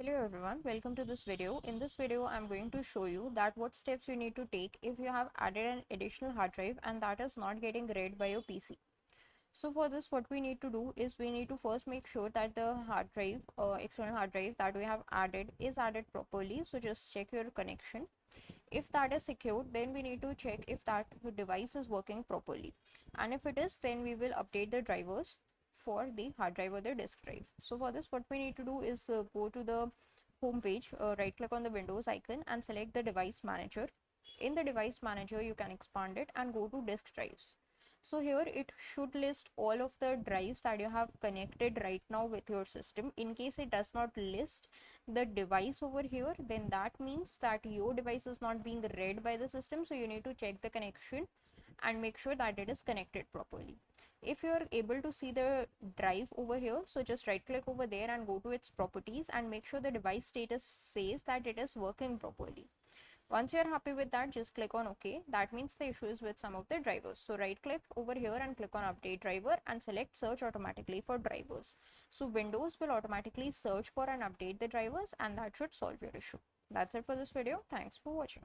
Hello everyone, welcome to this video. In this video, I'm going to show you that what steps you need to take if you have added an additional hard drive and that is not getting read by your PC. So for this, what we need to do is we need to first make sure that the hard drive, external hard drive that we have added is added properly. So just check your connection. If that is secured, then we need to check if that device is working properly. And if it is, then we will update the drivers for the hard drive or the disk drive. So for this, what we need to do is go to the home page, right click on the Windows icon and select the device manager. In the device manager, you can expand it and go to disk drives. So here it should list all of the drives that you have connected right now with your system. In case it does not list the device over here, then that means that your device is not being read by the system. So you need to check the connection and make sure that it is connected properly. If you are able to see the drive over here, so just right click over there and go to its properties and make sure the device status says that it is working properly. Once you're happy with that, just click on OK. That means the issue is with some of the drivers. So right click over here and click on update driver and select search automatically for drivers. So Windows will automatically search for and update the drivers and that should solve your issue. That's it for this video. Thanks for watching.